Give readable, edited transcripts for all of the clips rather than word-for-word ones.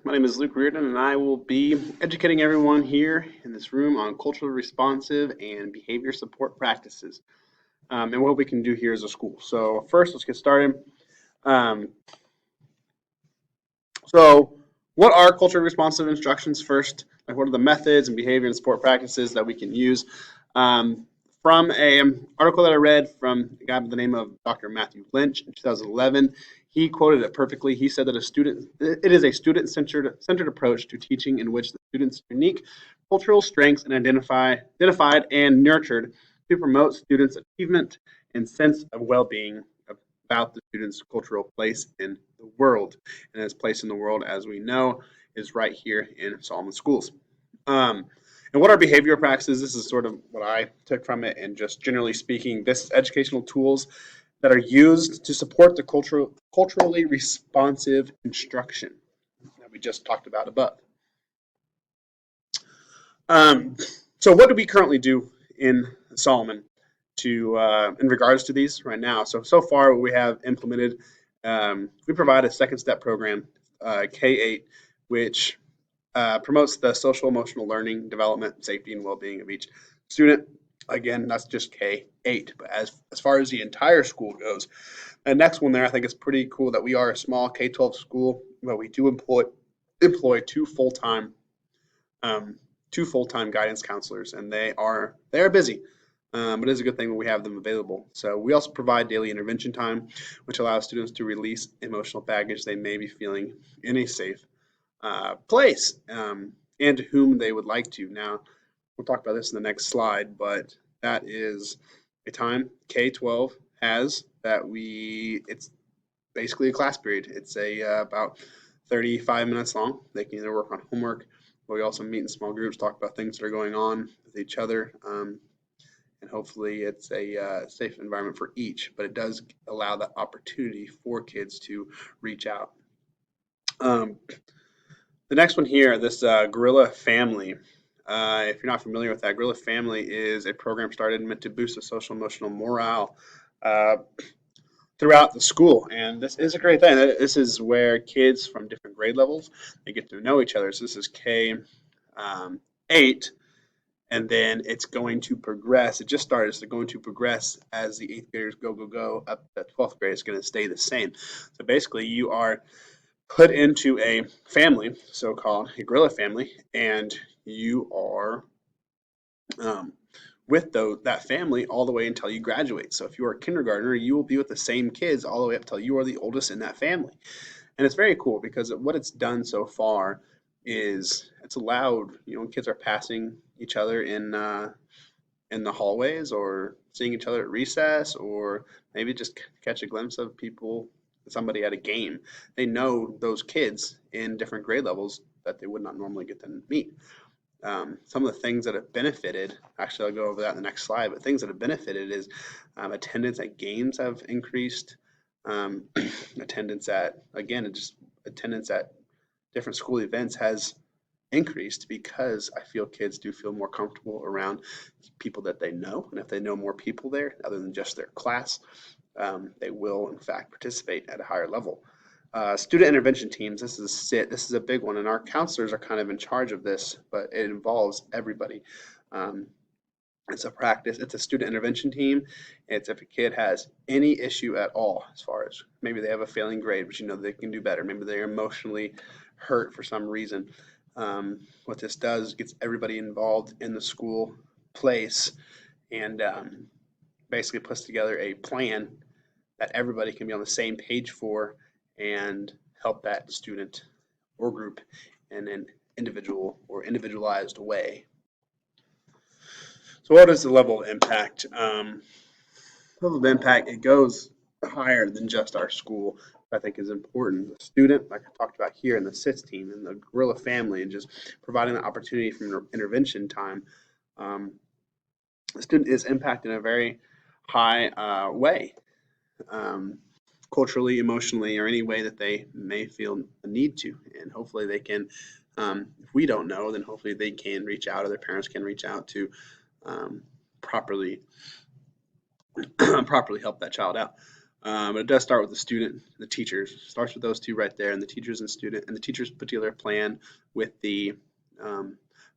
My name is Luke Reardon, and I will be educating everyone here in this room on culturally responsive and behavior support practices and what we can do here as a school. So, first, let's get started. Um, so, what are culturally responsive instructions first? Like, what are the methods and behavior and support practices that we can use? Um, from an article that I read from a guy by the name of Dr. Matthew Lynch in 2011, he quoted it perfectly. He said that it is a student-centered approach to teaching in which the student's unique cultural strengths and identified and nurtured to promote students' achievement and sense of well-being about the student's cultural place in the world. And his place in the world, as we know, is right here in Solomon Schools. Um, and what are behavioral practices? This is sort of what I took from it, and just generally speaking, this is educational tools that are used to support the culturally responsive instruction that we just talked about above. Um, so, what do we currently do in Solomon in regards to these right now? So far we have implemented. We provide a second step program, K8, which promotes the social emotional learning, development, safety, and well being of each student. Again, that's just K8. But as far as the entire school goes, the next one there, I think it's pretty cool that we are a small K-12 school, but we do employ um, two full-time guidance counselors, and they are busy. But it is a good thing when we have them available. So we also provide daily intervention time, which allows students to release emotional baggage they may be feeling in a safe place, and to whom they would like to. Now, we'll talk about this in the next slide, but that is a time K-12 has that it's basically a class period. It's about 35 minutes long. They can either work on homework, but we also meet in small groups, talk about things that are going on with each other, and hopefully it's a safe environment for each. But it does allow that opportunity for kids to reach out. Um, the next one here, this Gorilla Family. If you're not familiar with that, Gorilla Family is a program started meant to boost the social emotional morale uh, throughout the school, and this is a great thing. This is where kids from different grade levels they get to know each other. So this is K8, and then it's going to progress. It just started, so going to progress as the eighth graders go up to 12th grade. It's going to stay the same. So basically, you are put into a family, so-called a gorilla family, and you are um, with that family all the way until you graduate. So if you are a kindergartner, you will be with the same kids all the way up till you are the oldest in that family. And it's very cool because what it's done so far is it's allowed, kids are passing each other in the hallways, or seeing each other at recess, or maybe just catch a glimpse of somebody at a game. They know those kids in different grade levels that they would not normally get to meet. Some of the things that have benefited, actually, I'll go over that in the next slide, but things that have benefited is attendance at games have increased. Um, attendance at different school events has increased because I feel kids do feel more comfortable around people that they know. And if they know more people there other than just their class, they will, in fact, participate at a higher level. Student intervention teams, this is a big one, and our counselors are kind of in charge of this, but it involves everybody. Um, it's a student intervention team. It's if a kid has any issue at all, as far as maybe they have a failing grade, but they can do better. Maybe they're emotionally hurt for some reason. What this does is gets everybody involved in the school place, and basically puts together a plan that everybody can be on the same page for, and help that student or group in an individual or individualized way. So what is the level of impact? Level of impact, it goes higher than just our school. I think is important. The student, like I talked about here, and the SITS team, and the Gorilla Family, and just providing the opportunity for intervention time. Um, the student is impacted in a very high way, um, culturally, emotionally, or any way that they may feel a need to. And hopefully they can, if we don't know, then hopefully they can reach out, or their parents can reach out to um, properly properly help that child out. But it does start with the student, the teachers. It starts with those two right there, and the teachers and student, and the teachers put together a plan with the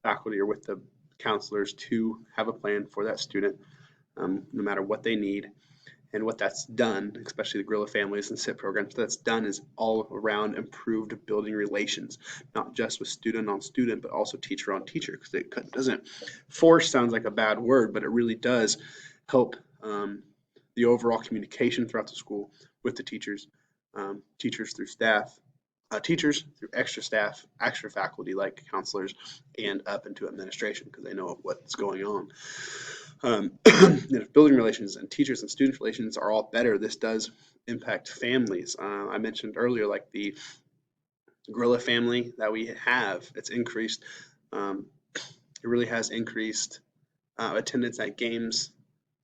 faculty or with the counselors to have a plan for that student, no matter what they need. And what that's done, especially the Gorilla Families and SIP programs, that's done is all around improved building relations, not just with student on student, but also teacher on teacher. Because it doesn't, force sounds like a bad word, but it really does help the overall communication throughout the school with the teachers, teachers through staff, teachers through extra staff, extra faculty like counselors, and up into administration because they know what's going on. If building relations and teachers and student relations are all better, this does impact families. I mentioned earlier, like the Gorilla family that we have, it's increased. It really has increased attendance at games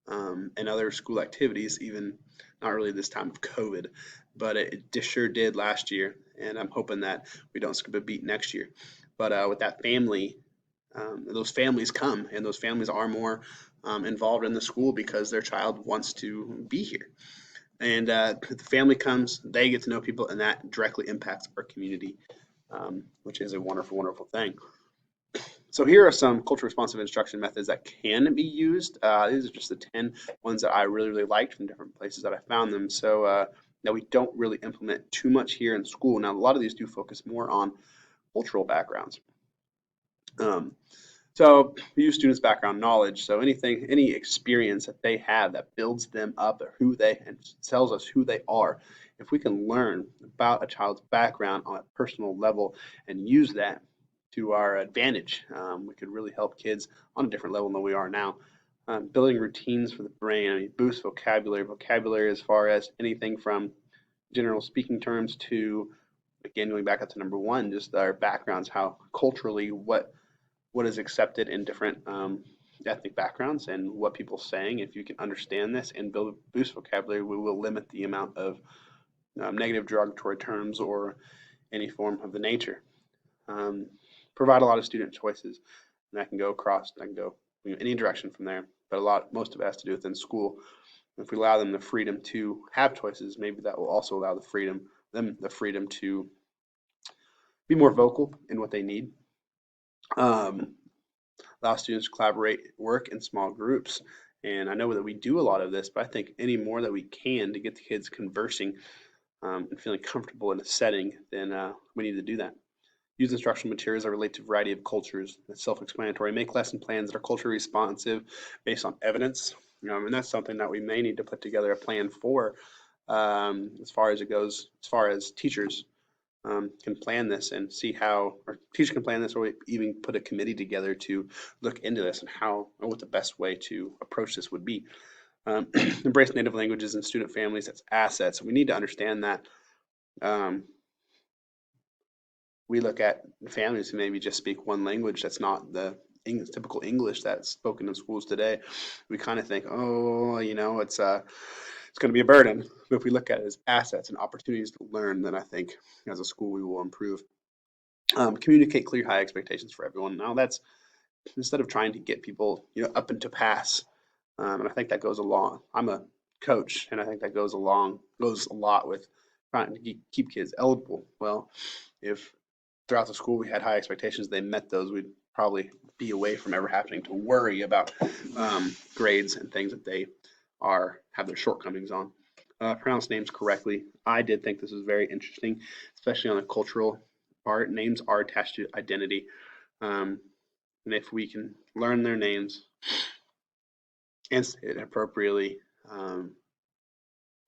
and other school activities, even not really this time of COVID, but it sure did last year. And I'm hoping that we don't skip a beat next year. But with that family, those families come, and those families are more involved in the school because their child wants to be here. And if the family comes, they get to know people, and that directly impacts our community, which is a wonderful, wonderful thing. So here are some culture responsive instruction methods that can be used. These are just the 10 ones that I really, really liked from different places that I found them. So that we don't really implement too much here in school. Now, a lot of these do focus more on cultural backgrounds. So we use students' background knowledge. So anything, any experience that they have that builds them up or who they and tells us who they are. If we can learn about a child's background on a personal level and use that to our advantage, we could really help kids on a different level than we are now. Building routines for the brain. I mean, boost vocabulary. Vocabulary as far as anything from general speaking terms to, again, going back up to number one, just our backgrounds, how culturally what is accepted in different ethnic backgrounds and what people are saying. If you can understand this and boost vocabulary, we will limit the amount of negative derogatory terms or any form of the nature. Um, Provide a lot of student choices, and that can go across, that can go any direction from there. But most of it has to do within school. If we allow them the freedom to have choices, maybe that will also allow them the freedom to be more vocal in what they need. Allow students to collaborate, work in small groups. And I know that we do a lot of this, but I think any more that we can to get the kids conversing and feeling comfortable in a setting, then we need to do that. Use instructional materials that relate to a variety of cultures. That's self-explanatory. Make lesson plans that are culturally responsive based on evidence. And that's something that we may need to put together a plan for as far as it goes, as far as teachers can plan this and see how, or teachers can plan this, or even put a committee together to look into this and how, or what the best way to approach this would be. Embrace native languages and student families as assets. We need to understand that we look at families who maybe just speak one language that's not the typical English that's spoken in schools today. We kind of think, oh, it's going to be a burden. But if we look at it as assets and opportunities to learn, then I think as a school we will improve. Communicate clear high expectations for everyone. Now that's instead of trying to get people, up and to pass. And I think that goes along. I'm a coach, and I think that goes a lot with trying to keep kids eligible. Well, if throughout the school we had high expectations, they met those, we'd probably be away from ever having to worry about grades and things that they have their shortcomings on. Pronounce names correctly. I did think this was very interesting, especially on the cultural part. Names are attached to identity. And if we can learn their names and say it appropriately and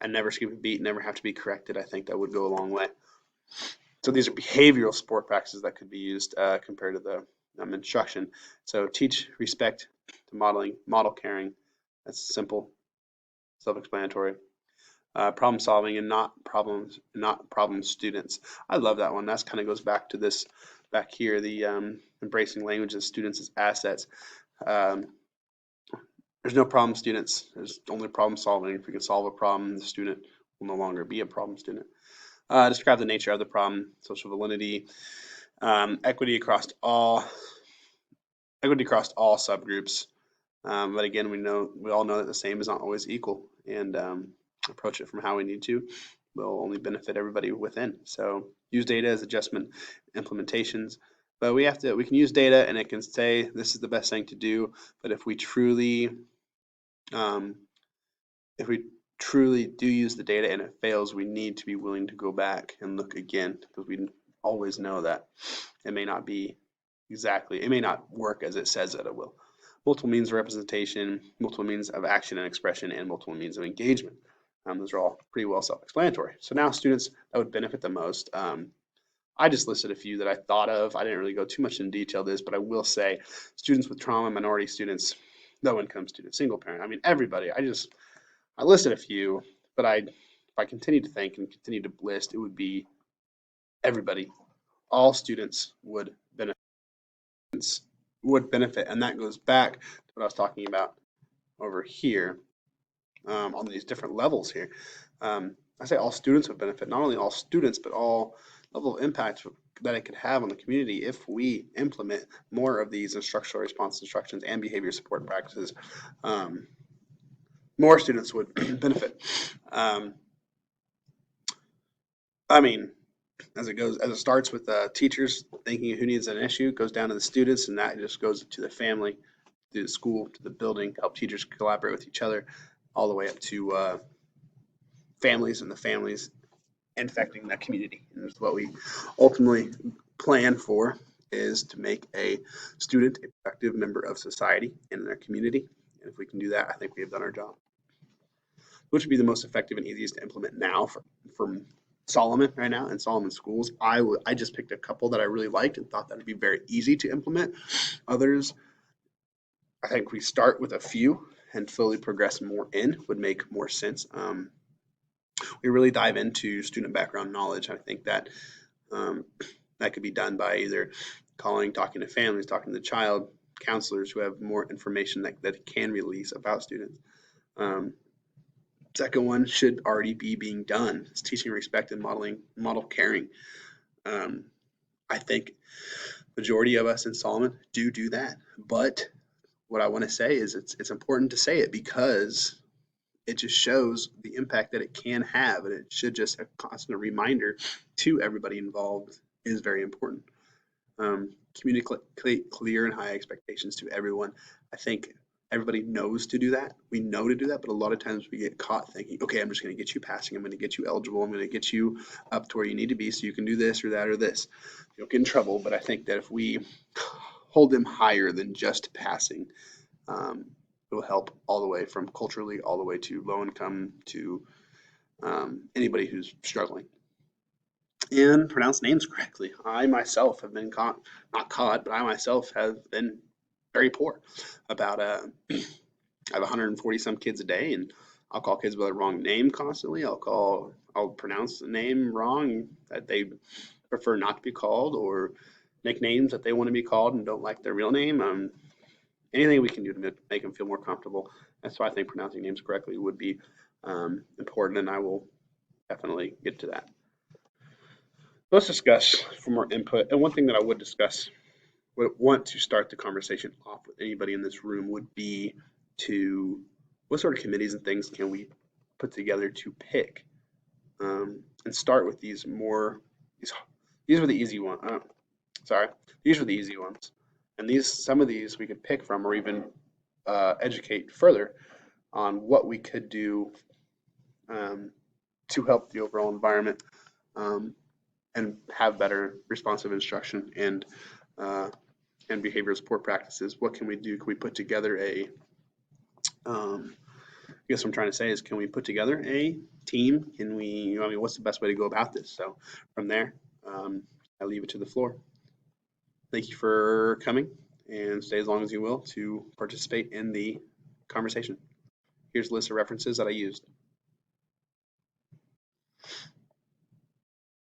never skip a beat, never have to be corrected, I think that would go a long way. So these are behavioral support practices that could be used compared to the instruction. So teach respect to model caring. That's simple, self-explanatory. Problem solving and not problem students. I love that one. That kind of goes back to this back here, the embracing language as students as assets. There's no problem students. There's only problem solving. If we can solve a problem, the student will no longer be a problem student. Describe the nature of the problem, social validity, equity across all subgroups. But again, we all know that the same is not always equal, and approach it from how we need to will only benefit everybody within. So use data as adjustment implementations. But we can use data and it can say this is the best thing to do. But um, if we truly do use the data and it fails, we need to be willing to go back and look again because we always know that it may not work as it says that it will. Multiple means of representation, multiple means of action and expression, and multiple means of engagement. Those are all pretty well self-explanatory. So now students that would benefit the most. I just listed a few that I thought of. I didn't really go too much in detail this, but I will say students with trauma, minority students, low income students, single parent. I mean, everybody. I listed a few, but if I continue to think and continue to list, it would be everybody. All students would benefit, and that goes back to what I was talking about over here on these different levels here. I say all students would benefit, not only all students, but all level of impact that it could have on the community if we implement more of these instructional response instructions and behavior support practices. More students would benefit. I mean, as it starts with teachers thinking of who needs an issue, goes down to the students, and that just goes to the family, to the school, to the building, help teachers collaborate with each other, all the way up to families and the families infecting that community. And that's what we ultimately plan for, is to make a student a productive member of society and in their community. And if we can do that, I think we have done our job. Which would be the most effective and easiest to implement now from Solomon right now in Solomon schools? I just picked a couple that I really liked and thought that would be very easy to implement. Others, I think we start with a few and slowly progress more in would make more sense. We really dive into student background knowledge. I think that that could be done by either talking to families, talking to the child, counselors who have more information that can release about students. Second one should already be being done. It's teaching respect and model caring. I think majority of us in Solomon do that. But what I want to say is it's important to say it because it just shows the impact that it can have, and it should just a constant reminder to everybody involved is very important. Communicate clear and high expectations to everyone. I think everybody knows to do that. We know to do that, but a lot of times we get caught thinking, okay, I'm just going to get you passing. I'm going to get you eligible. I'm going to get you up to where you need to be so you can do this or that or this. You'll get in trouble. But I think that if we hold them higher than just passing, it will help all the way from culturally all the way to low income to anybody who's struggling. And pronounce names correctly. I myself have been not caught, but I myself have been very poor about I have 140 some kids a day, and I'll call kids by the wrong name constantly. I'll pronounce the name wrong that they prefer not to be called, or nicknames that they want to be called and don't like their real name. Anything we can do to make them feel more comfortable. That's why I think pronouncing names correctly would be important, and I will definitely get to that. Let's discuss for more input. And one thing that I would want to start the conversation off with anybody in this room would be to what sort of committees and things can we put together to pick and start with these were the easy ones. These were the easy ones. And some of these we could pick from or even educate further on what we could do to help the overall environment and have better responsive instruction and behavioral support practices. What can we do? Can we put together I guess what I'm trying to say is, can we put together a team? What's the best way to go about this? So from there, I leave it to the floor. Thank you for coming, and stay as long as you will to participate in the conversation. Here's a list of references that I used.